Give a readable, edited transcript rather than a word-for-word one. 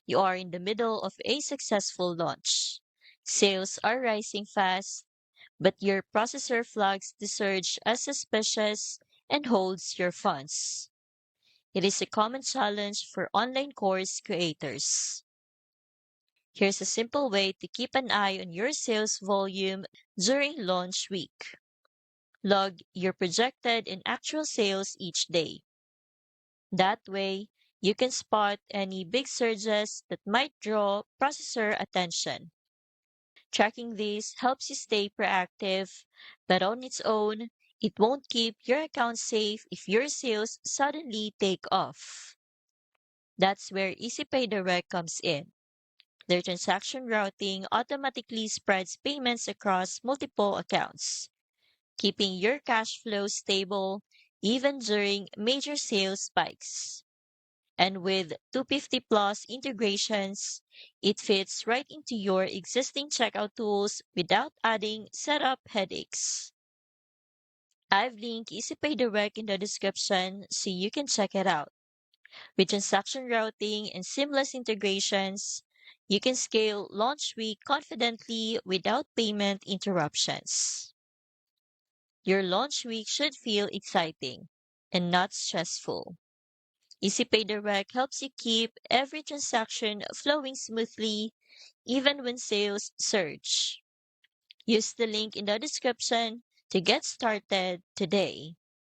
You are in the middle of a successful launch. Sales are rising fast, but your processor flags the surge as suspicious and holds your funds. It is a common challenge for online course creators. Here's a simple way to keep an eye on your sales volume during launch week. Log your projected and actual sales each day. That way, you can spot any big surges that might draw processor attention. Tracking this helps you stay proactive, but on its own, it won't keep your account safe if your sales suddenly take off. That's where EasyPay Direct comes in. Their transaction routing automatically spreads payments across multiple accounts, keeping your cash flow stable even during major sales spikes. And with 250 plus integrations, it fits right into your existing checkout tools without adding setup headaches. I've linked EasyPay Direct in the description so you can check it out. With transaction routing and seamless integrations, you can scale launch week confidently without payment interruptions. Your launch week should feel exciting and not stressful. EasyPay Direct helps you keep every transaction flowing smoothly even when sales surge. Use the link in the description to get started today.